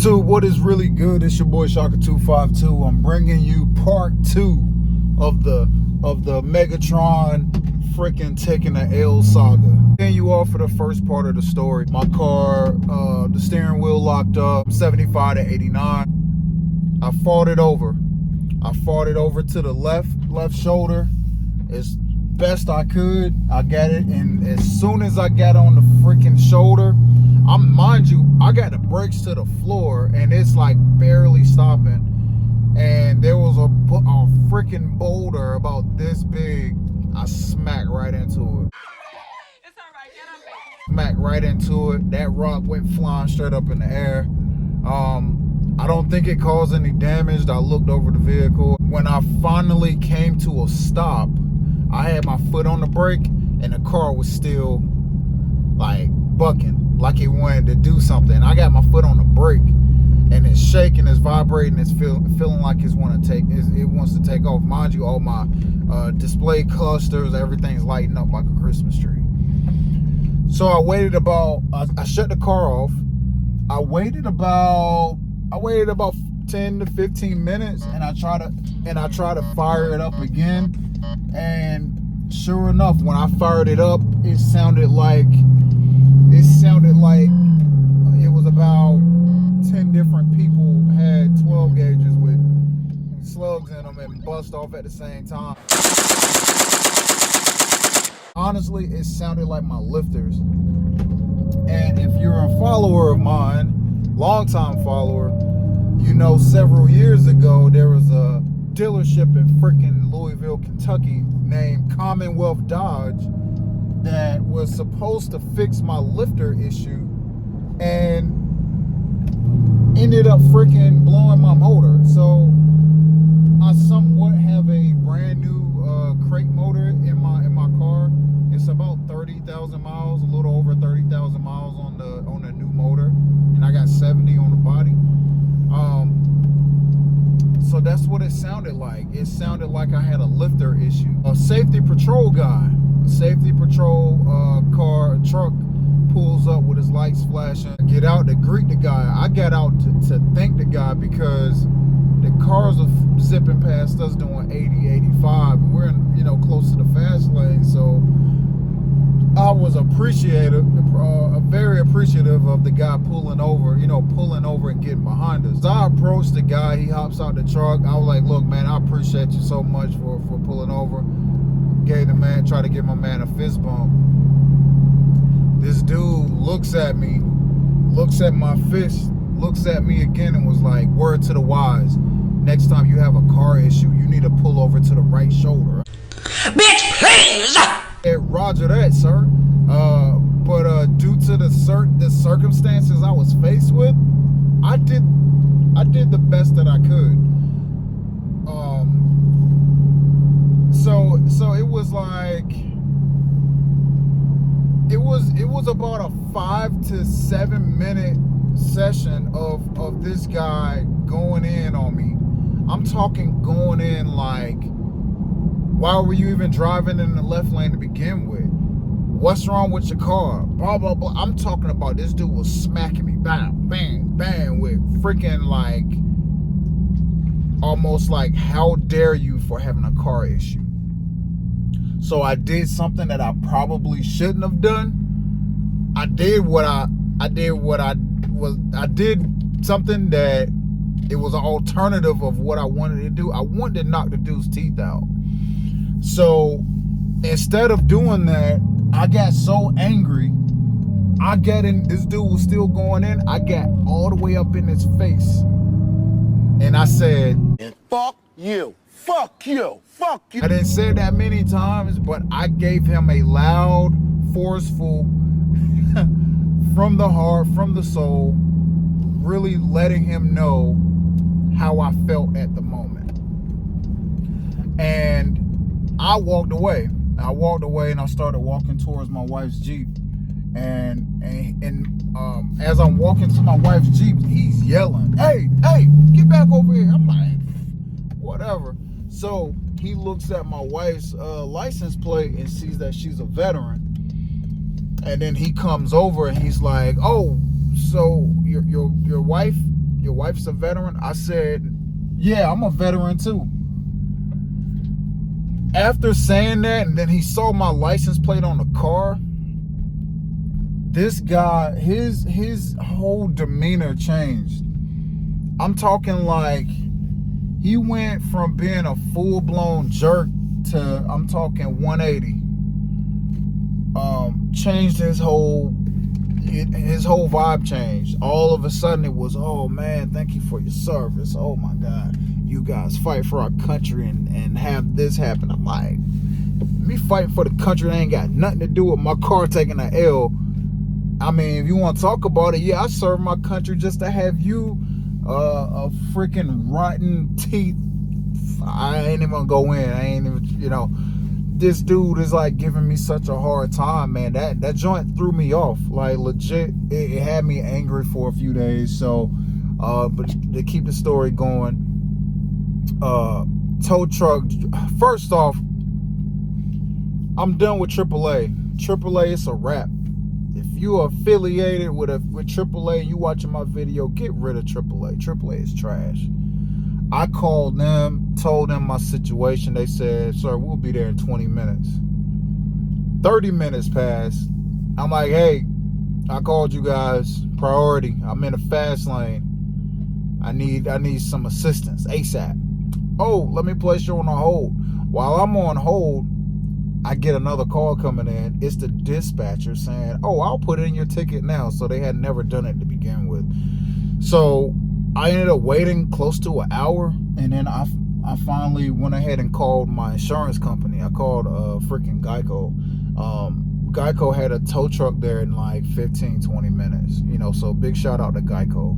YouTube, what is really good? It's your boy Shaka252. I'm bringing you part 2 of the Megatron freaking taking an L saga. And you all for the first part of the story. My car, the steering wheel locked up, 75 to 89. I fought it over to the left shoulder as best I could. I got it, and as soon as I got on the freaking shoulder, mind you, I got the brakes to the floor and it's like barely stopping, and there was a freaking boulder about this big. I smacked right into it. It's all right, get up. Smacked right into it. That rock went flying straight up in the air. I don't think it caused any damage. I looked over the vehicle. When I finally came to a stop, I had my foot on the brake and the car was still like bucking, like it wanted to do something. I got my foot on the brake and it's shaking, it's vibrating, it's feeling like it wants to take off. Mind you, all my display clusters, everything's lighting up like a Christmas tree. So I waited I shut the car off. I waited about 10 to 15 minutes, and I try to fire it up again, and sure enough, when I fired it up, it sounded like it was about 10 different people had 12 gauges with slugs in them and bust off at the same time. Honestly, it sounded like my lifters. And if you're a follower of mine, longtime follower, you know several years ago there was a dealership in freaking Louisville, Kentucky named Commonwealth Dodge that was supposed to fix my lifter issue and ended up freaking blowing my motor. So I somewhat have a brand new crate motor in my car. It's about 30,000 miles, a little over 30,000 miles on the new motor, and I got 70 on the body. So that's what it sounded like. It sounded like I had a lifter issue. A safety patrol guy, truck pulls up with his lights flashing. I get out to greet the guy. I got out to thank the guy because the cars are zipping past us doing 80, 85. We're close to the fast lane. So I was very appreciative of the guy pulling over and getting behind us. So I approached the guy, he hops out the truck. I was like, look, man, I appreciate you so much for pulling over. Tried to give my man a fist bump. This dude looks at me, looks at my fist, looks at me again and was like, word to the wise, next time you have a car issue, you need to pull over to the right shoulder. Bitch, please! Hey, roger that, sir. But due to the circumstances I was faced with, I did the best that I could. So it was like, it was about a 5 to 7 minute session of this guy going in on me. I'm talking going in like, why were you even driving in the left lane to begin with? What's wrong with your car? Blah, blah, blah. I'm talking about this dude was smacking me, bang, bang, bang, with freaking like, almost like, how dare you for having a got issue. So I did something that I probably shouldn't have done. I did something that it was an alternative of what I wanted to do. I wanted to knock the dude's teeth out. So instead of doing that, I got so angry. This dude was still going in. I got all the way up in his face. And I said, fuck you, fuck you, fuck you. I didn't say it that many times, but I gave him a loud, forceful, from the heart, from the soul, really letting him know how I felt at the moment. And I walked away. And I started walking towards my wife's Jeep. And as I'm walking to my wife's Jeep, he's yelling, hey, get back over here. I'm like, whatever. So he looks at my wife's license plate and sees that she's a veteran. And then he comes over and he's like, oh, so your wife your wife's a veteran? I said, yeah, I'm a veteran too. After saying that, and then he saw my license plate on the car, this guy, his whole demeanor changed. I'm talking like he went from being a full-blown jerk to, I'm talking 180. Changed his whole vibe changed. All of a sudden it was, oh man, thank you for your service. Oh my God, you guys fight for our country and have this happen. I'm like, me fighting for the country ain't got nothing to do with my car taking an L. I mean, if you want to talk about it, yeah, I serve my country just to have you a freaking rotten teeth. I ain't even gonna go in. I ain't even, you know, this dude is like giving me such a hard time, man. That joint threw me off, like legit. It had me angry for a few days. So but to keep the story going, tow truck, first off, I'm done with AAA. AAA, it's a wrap. If you are affiliated with AAA and you watching my video, get rid of AAA. AAA is trash. I called them, told them my situation. They said, sir, we'll be there in 20 minutes. 30 minutes passed. I'm like, hey, I called you guys. Priority. I'm in a fast lane. I need some assistance ASAP. Oh, let me place you on a hold. While I'm on hold, I get another call coming in. It's the dispatcher saying, oh, I'll put in your ticket now. So they had never done it to begin with. So I ended up waiting close to an hour, and then I finally went ahead and called my insurance company. I called freaking Geico. Geico had a tow truck there in like 15-20 minutes, you know, so big shout out to Geico.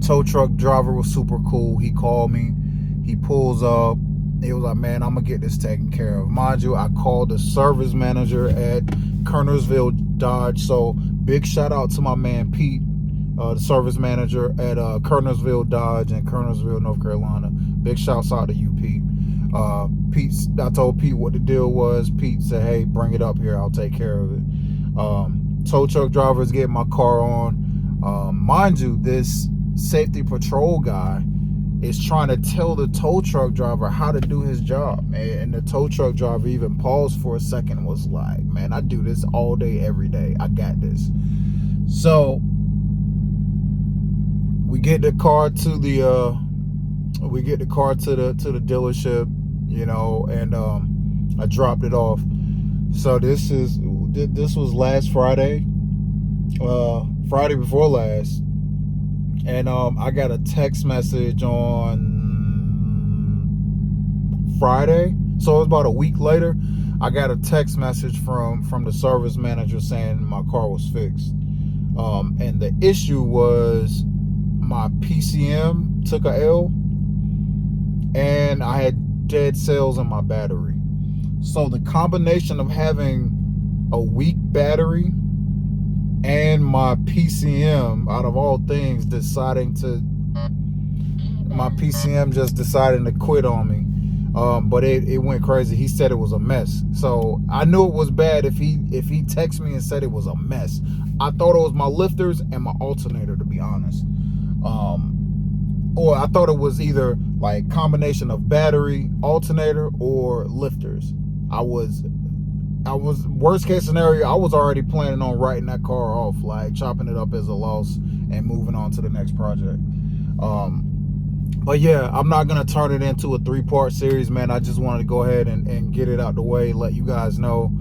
Tow truck driver was super cool. He called me, he pulls up, he was like, man, I'm gonna get this taken care of. Mind you, I called the service manager at Kernersville Dodge, so big shout out to my man Pete, the service manager at Kernersville Dodge in Kernersville, North Carolina. Big shouts out to you, Pete. I told Pete what the deal was. Pete said, hey, bring it up here, I'll take care of it. Tow truck drivers getting my car on. Mind you, this safety patrol guy is trying to tell the tow truck driver how to do his job. And the tow truck driver even paused for a second and was like, man, I do this all day, every day. I got this. So we get the car to the dealership, you know, and I dropped it off. So this was last Friday, Friday before last, and I got a text message on Friday, so it was about a week later. I got a text message from the service manager saying my car was fixed, and the issue was my PCM took a L, and I had dead cells in my battery. So the combination of having a weak battery and my PCM, out of all things, my PCM just deciding to quit on me. But it went crazy. He said it was a mess. So I knew it was bad if he texted me and said it was a mess. I thought it was my lifters and my alternator, to be honest. Or I thought it was either like combination of battery, alternator, or lifters. I was worst case scenario, I was already planning on writing that car off, like chopping it up as a loss and moving on to the next project. But yeah, I'm not gonna turn it into a 3-part series, man. I just wanted to go ahead and get it out the way, let you guys know.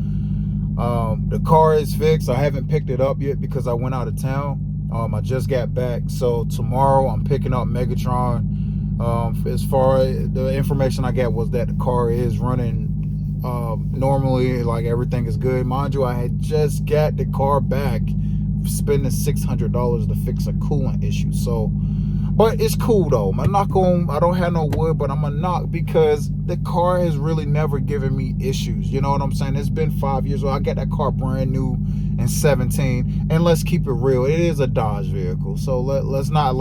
The car is fixed. I haven't picked it up yet because I went out of town. I just got back, so tomorrow I'm picking up Megatron. As far as the information I got was that the car is running normally, like everything is good. Mind you, I had just got the car back, spending $600 to fix a coolant issue. So, but it's cool though. I don't have no wood, but I'm gonna knock because the car has really never given me issues. You know what I'm saying? It's been 5 years old. I got that car brand new in 17, and let's keep it real. It is a Dodge vehicle, so let's not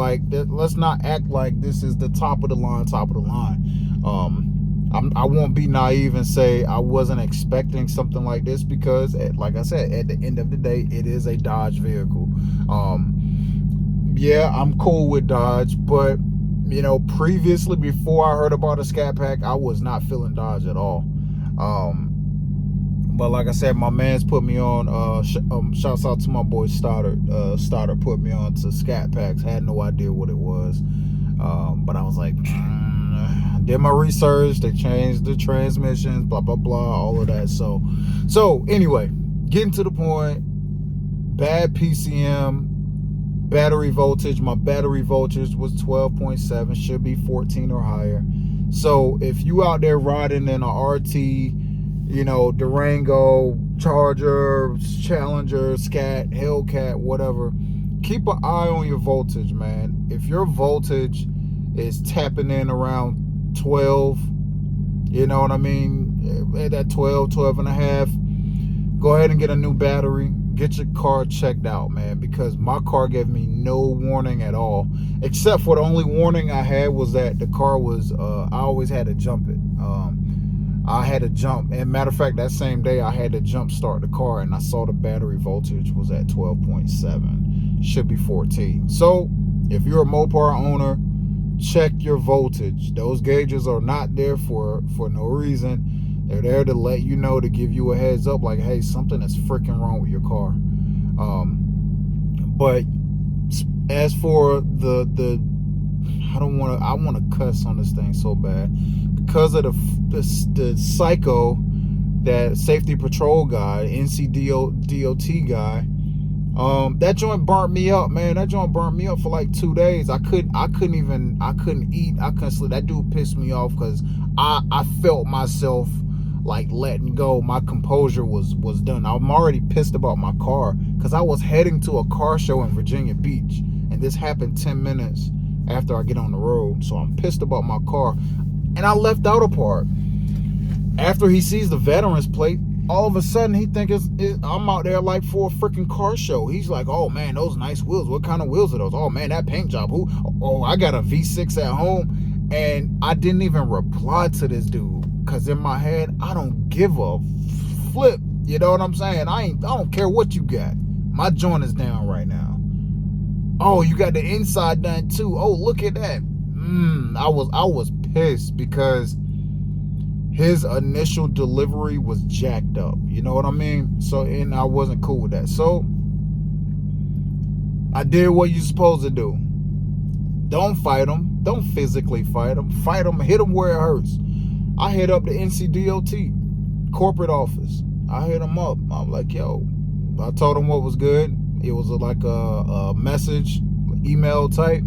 act like this is the top of the line. I won't be naive and say I wasn't expecting something like this because, like I said, at the end of the day, it is a Dodge vehicle. yeah, I'm cool with Dodge, but you know, previously before I heard about a Scat Pack, I was not feeling Dodge at all. But like I said, my man's put me on. Shouts out to my boy Stoddard. Stoddard put me on to Scat Packs. Had no idea what it was, but I was like, did my research. They changed the transmissions, blah blah blah, all of that. So anyway, getting to the point. Bad PCM, battery voltage. My battery voltage was 12.7, should be 14 or higher. So if you out there riding in a RT, you know, Durango, Charger, Challenger, Scat, Hellcat, whatever, keep an eye on your voltage, man. If your voltage is tapping in around 12, you know what I mean, at that 12 and a half, go ahead and get a new battery. Get your car checked out, man, because my car gave me no warning at all, except for the only warning I had was that the car was, I always had to jump it. I had to jump, and matter of fact, that same day I had to jump start the car, and I saw the battery voltage was at 12.7, should be 14. So if you're a Mopar owner, check your voltage. Those gauges are not there for no reason. They're there to let you know, to give you a heads up, like, hey, something is freaking wrong with your car. But as for the I want to cuss on this thing so bad because of the psycho, that safety patrol guy, NCDOT guy. That joint burnt me up, man. That joint burnt me up for like 2 days. I couldn't eat. I couldn't sleep. That dude pissed me off because I felt myself like letting go. My composure was done. I'm already pissed about my car because I was heading to a car show in Virginia Beach, and this happened 10 minutes after I get on the road. So I'm pissed about my car, and I left out a part. After he sees the veterans plate, all of a sudden he thinks I'm out there like for a freaking car show. He's like, oh man, those nice wheels. What kind of wheels are those? Oh man, that paint job. Who? Oh, I got a V6 at home. And I didn't even reply to this dude because in my head, I don't give a flip. You know what I'm saying? I don't care what you got. My joint is down right now. Oh, you got the inside done too. Oh, look at that. I was pissed because his initial delivery was jacked up. You know what I mean? So, and I wasn't cool with that. So I did what you're supposed to do. Don't fight them. Don't physically fight them. Fight them. Hit them where it hurts. I hit up the NCDOT corporate office. I hit them up. I'm like, yo, I told them what was good. It was like a message, email type.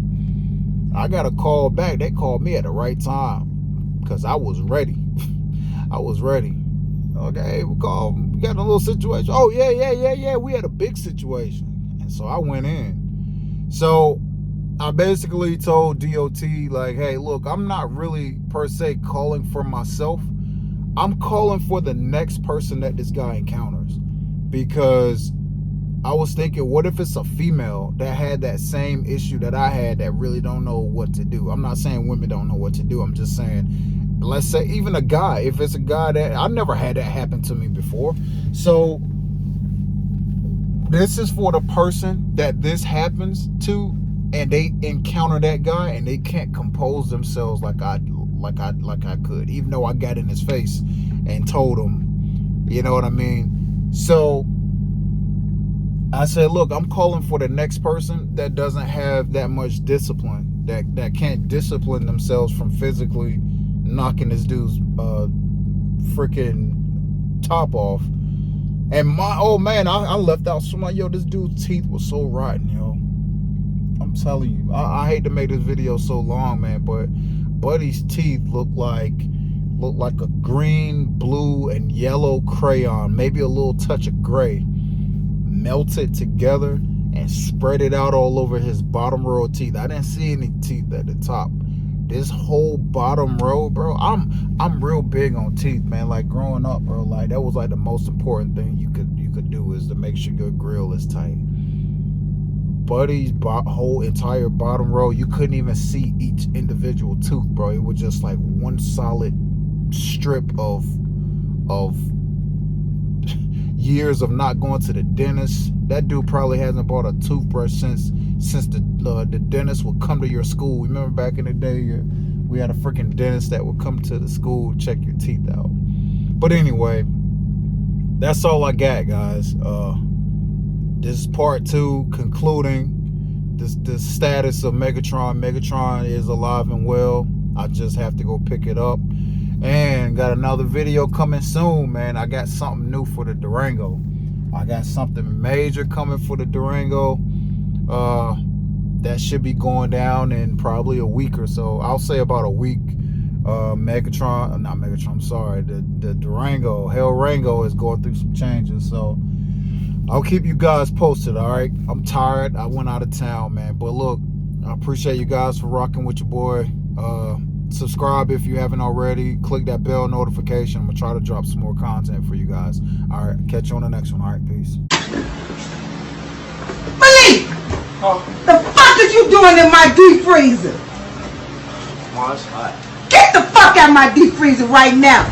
I got a call back. They called me at the right time because I was ready. I was ready. Okay, we got a little situation. Oh, yeah. We had a big situation. And so I went in. So I basically told DOT, like, hey, look, I'm not really per se calling for myself. I'm calling for the next person that this guy encounters. Because I was thinking, what if it's a female that had that same issue that I had that really don't know what to do? I'm not saying women don't know what to do. I'm just saying, let's say even a guy, if it's a guy that I've never had that happen to me before. So this is for the person that this happens to, and they encounter that guy and they can't compose themselves like I could, even though I got in his face and told him, you know what I mean? So I said, look, I'm calling for the next person that doesn't have that much discipline, that can't discipline themselves from physically knocking this dude's freaking top off. And my old man, I left out so much. Yo, this dude's teeth was so rotten, yo. I'm telling you, I hate to make this video so long, man, but Buddy's teeth look like a green, blue, and yellow crayon, maybe a little touch of gray, melted together and spread it out all over his bottom row of teeth. I didn't see any teeth at the top. This whole bottom row, bro, I'm real big on teeth, man. Like growing up, bro, like that was like the most important thing you could do is to make sure your grill is tight. Buddy's whole entire bottom row, you couldn't even see each individual tooth, bro. It was just like one solid strip of years of not going to the dentist. That dude probably hasn't bought a toothbrush since since the dentist would come to your school. Remember back in the day, we had a freaking dentist that would come to the school, check your teeth out. But anyway, that's all I got, guys. This is part 2, concluding the status of Megatron. Megatron is alive and well. I just have to go pick it up. And got another video coming soon, man. I got something new for the Durango. I got something major coming for the Durango. That should be going down in probably a week or so. I'll say about a week. Megatron, not Megatron, I'm sorry. The Durango, Hellrango is going through some changes. So I'll keep you guys posted, all right? I'm tired. I went out of town, man. But look, I appreciate you guys for rocking with your boy. Subscribe if you haven't already. Click that bell notification. I'm going to try to drop some more content for you guys. All right, catch you on the next one. All right, peace. Malik! The fuck is you doing in my deep freezer? Mom, it's hot. Get the fuck out of my deep freezer right now!